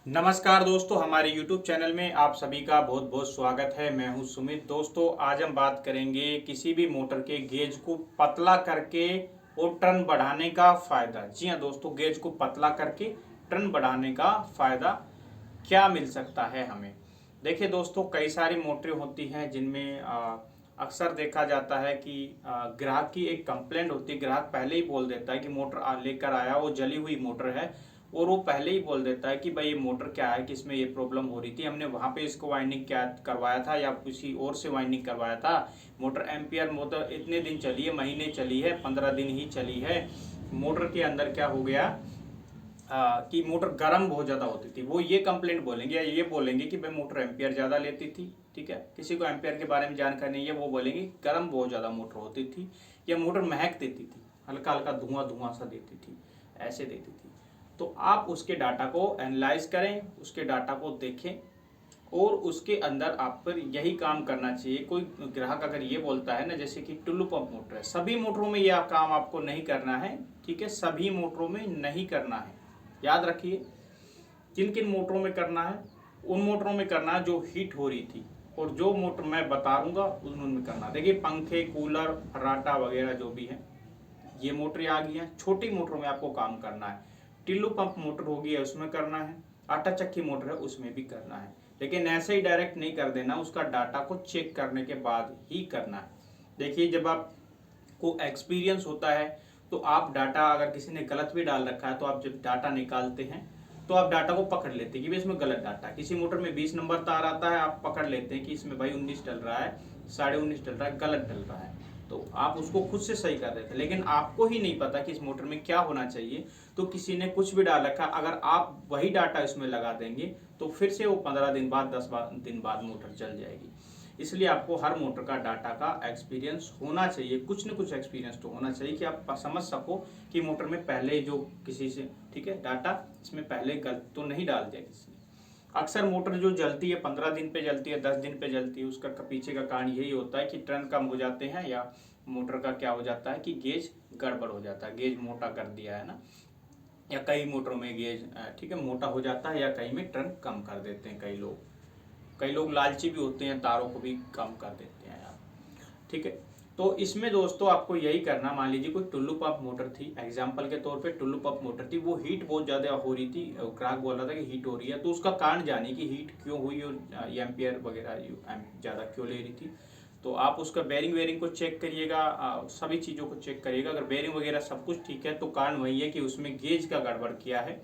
नमस्कार दोस्तों, हमारे YouTube चैनल में आप सभी का बहुत बहुत स्वागत है। मैं हूं सुमित। दोस्तों, आज हम बात करेंगे किसी भी मोटर के गेज को पतला करके और टर्न बढ़ाने का फ़ायदा। जी हां दोस्तों, गेज को पतला करके टर्न बढ़ाने का फ़ायदा क्या मिल सकता है हमें। देखिए दोस्तों, कई सारी मोटरें होती हैं जिनमें अक्सर देखा जाता है कि ग्राहक की एक कंप्लेंट होती है। ग्राहक पहले ही बोल देता है कि मोटर लेकर आया, वो जली हुई मोटर है, और वो पहले ही बोल देता है कि भाई ये मोटर क्या है, कि इसमें ये प्रॉब्लम हो रही थी, हमने वहां पे इसको वाइंडिंग क्या करवाया था या किसी और से वाइंडिंग करवाया था। मोटर एम्पियर मोटर इतने दिन चली है, महीने चली है, 15 दिन ही चली है। मोटर के अंदर क्या हो गया कि मोटर गर्म बहुत ज़्यादा होती थी। वो ये कंप्लेंट बोलेंगे या ये बोलेंगे कि भाई मोटर एम्पियर ज़्यादा लेती थी। ठीक है, किसी को एम्पियर के बारे में जानकारी नहीं है, वो बोलेंगे गर्म बहुत ज़्यादा मोटर होती थी, या मोटर महक देती थी, हल्का हल्का धुआं धुआं सा देती थी, ऐसे देती थी। तो आप उसके डाटा को एनालाइज करें, उसके डाटा को देखें, और उसके अंदर आप पर यही काम करना चाहिए। कोई ग्राहक अगर ये बोलता है ना, जैसे कि टुल्लू पंप मोटर है, सभी मोटरों में यह काम आपको नहीं करना है। ठीक है, सभी मोटरों में नहीं करना है। याद रखिए, किन किन मोटरों में करना है। उन मोटरों में करना है जो हीट हो रही थी, और जो मोटर मैं बता दूंगा उनमें करना। देखिए, पंखे, कूलर, फर्राटा वगैरह जो भी है, ये मोटरें आ गई हैं। छोटी मोटरों में आपको काम करना है। टिल्लू पंप मोटर होगी है, उसमें करना है। आटा चक्की मोटर है, उसमें भी करना है। लेकिन ऐसे ही डायरेक्ट नहीं कर देना, उसका डाटा को चेक करने के बाद ही करना है। देखिए, जब आपको एक्सपीरियंस होता है तो आप डाटा, अगर किसी ने गलत भी डाल रखा है, तो आप जब डाटा निकालते हैं तो आप डाटा को पकड़ लेते हैं कि भाई इसमें गलत डाटा है। किसी मोटर में 20 नंबर तार आता है, आप पकड़ लेते हैं कि इसमें भाई 19 डल रहा है, 19.5 डल रहा है, गलत डल रहा है। तो आप उसको खुद से सही कर देते हैं, लेकिन आपको ही नहीं पता कि इस मोटर में क्या होना चाहिए। तो किसी ने कुछ भी डाल रखा, अगर आप वही डाटा इसमें लगा देंगे तो फिर से वो 15 दिन बाद, 10 दिन बाद मोटर चल जाएगी। इसलिए आपको हर मोटर का डाटा का एक्सपीरियंस होना चाहिए, कुछ न कुछ एक्सपीरियंस तो होना चाहिए कि आप समझ सको कि मोटर में पहले जो किसी से, ठीक है, डाटा इसमें पहले गलत तो नहीं डाल दिया किसी ने। अक्सर मोटर जो जलती है 15 दिन पे जलती है, 10 दिन पे जलती है, उसका पीछे का कारण यही होता है कि टर्न कम हो जाते हैं, या मोटर का क्या हो जाता है कि गेज गड़बड़ हो जाता है, गेज मोटा कर दिया है ना। या कई मोटरों में गेज, ठीक है, मोटा हो जाता है, या कई में टर्न कम कर देते हैं। कई लोग लालची भी होते हैं, तारों को भी कम कर देते हैं यार। ठीक है, तो इसमें दोस्तों आपको यही करना। मान लीजिए कोई टुल्लू पंप मोटर थी, एग्जाम्पल के तौर पे टुल्लू पंप मोटर थी, वो हीट बहुत ज़्यादा हो रही थी, ग्राहक बोल रहा था कि हीट हो रही है, तो उसका कारण जानिए कि हीट क्यों हुई, और एम्पियर वगैरह ज़्यादा क्यों ले रही थी। तो आप उसका बेरिंग वेरिंग को चेक करिएगा, सभी चीज़ों को चेक करिएगा। अगर बेरिंग वगैरह सब कुछ ठीक है तो कारण वही है कि उसमें गेज का गड़बड़ किया है,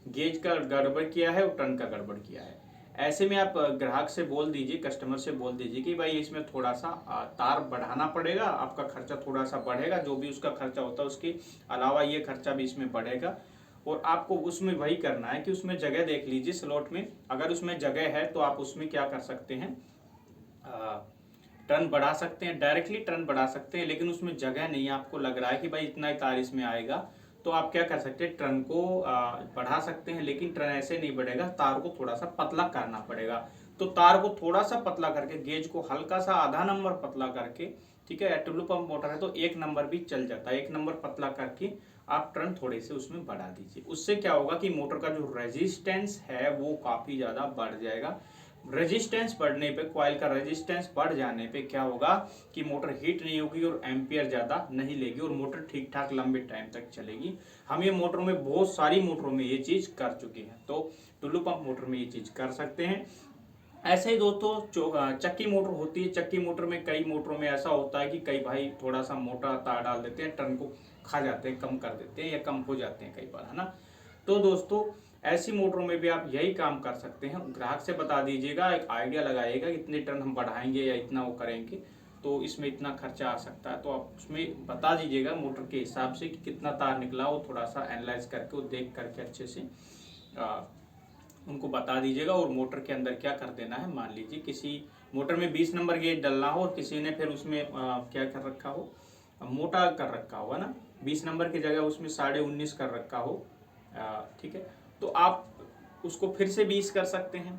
गेज का गड़बड़ किया है और टर्न का गड़बड़ किया है। ऐसे में आप ग्राहक से बोल दीजिए, कस्टमर से बोल दीजिए कि भाई इसमें थोड़ा सा तार बढ़ाना पड़ेगा, आपका खर्चा थोड़ा सा बढ़ेगा, जो भी उसका खर्चा होता है उसके अलावा ये खर्चा भी इसमें बढ़ेगा। और आपको उसमें वही करना है कि उसमें जगह देख लीजिए स्लॉट में, अगर उसमें जगह है तो आप उसमें क्या कर सकते हैं, टर्न बढ़ा सकते हैं, डायरेक्टली टर्न बढ़ा सकते हैं। लेकिन उसमें जगह नहीं है, आपको लग रहा है कि भाई इतना ही तार इसमें आएगा, तो आप क्या कर सकते हैं, टर्न को बढ़ा सकते हैं। लेकिन टर्न ऐसे नहीं बढ़ेगा, तार को थोड़ा सा पतला करना पड़ेगा। तो तार को थोड़ा सा पतला करके, गेज को हल्का सा आधा नंबर पतला करके, ठीक है, टुल्लू पंप मोटर है तो 1 नंबर भी चल जाता है, 1 नंबर पतला करके आप टर्न थोड़े से उसमें बढ़ा दीजिए। उससे क्या होगा कि मोटर का जो रेजिस्टेंस है वो काफ़ी ज़्यादा बढ़ जाएगा। रेजिस्टेंस बढ़ने पे, कॉइल का रेजिस्टेंस बढ़ जाने पे क्या होगा कि मोटर हीट नहीं होगी और एम्पियर ज़्यादा नहीं लेगी, और मोटर ठीक ठाक लंबे टाइम तक चलेगी। हम ये मोटरों में, बहुत सारी मोटरों में ये चीज़ कर चुके हैं, तो टुल्लू पंप मोटर में ये चीज़ कर सकते हैं। ऐसे ही दोस्तों चक्की मोटर होती है। चक्की मोटर में, कई मोटरों में ऐसा होता है कि कई भाई थोड़ा सा मोटा तार डाल देते हैं, टर्न को खा जाते हैं, कम कर देते हैं, या कम हो जाते हैं कई बार, है ना। तो दोस्तों, ऐसी मोटरों में भी आप यही काम कर सकते हैं। ग्राहक से बता दीजिएगा, एक आइडिया लगाइएगा इतने टर्न हम बढ़ाएंगे या इतना वो करेंगे, तो इसमें इतना खर्चा आ सकता है। तो आप उसमें बता दीजिएगा मोटर के हिसाब से कि कितना तार निकला, वो थोड़ा सा एनालाइज करके, वो देख करके अच्छे से उनको बता दीजिएगा। और मोटर के अंदर क्या कर देना है, मान लीजिए किसी मोटर में 20 नंबर गेज डलना हो, और किसी ने फिर उसमें क्या कर रखा हो, मोटा कर रखा हो, है ना, 20 नंबर की जगह उसमें 19.5 कर रखा हो, ठीक है, तो आप उसको फिर से 20 कर सकते हैं।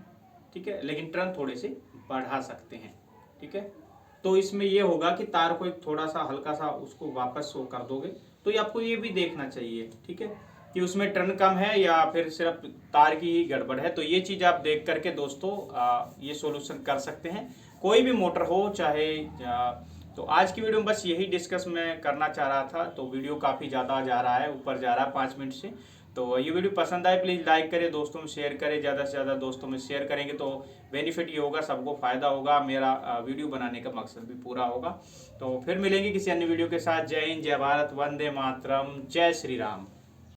ठीक है, लेकिन टर्न थोड़े से बढ़ा सकते हैं। ठीक है, तो इसमें ये होगा कि तार को एक थोड़ा सा हल्का सा उसको वापस शो कर दोगे। तो ये आपको ये भी देखना चाहिए। ठीक है, कि उसमें टर्न कम है या फिर सिर्फ तार की ही गड़बड़ है। तो ये चीज़ आप देख करके दोस्तों ये सॉल्यूशन कर सकते हैं, कोई भी मोटर हो चाहे। तो आज की वीडियो में बस यही डिस्कस मैं करना चाह रहा था। तो वीडियो काफ़ी ज़्यादा जा रहा है, ऊपर जा रहा है 5 मिनट से। तो ये वीडियो पसंद आए प्लीज़ लाइक करें, दोस्तों में शेयर करें, ज़्यादा से ज़्यादा दोस्तों में शेयर करेंगे तो बेनिफिट ये होगा, सबको फ़ायदा होगा, मेरा वीडियो बनाने का मकसद भी पूरा होगा। तो फिर मिलेंगे किसी अन्य वीडियो के साथ। जय हिंद, जय भारत, वंदे मातरम, जय श्री राम।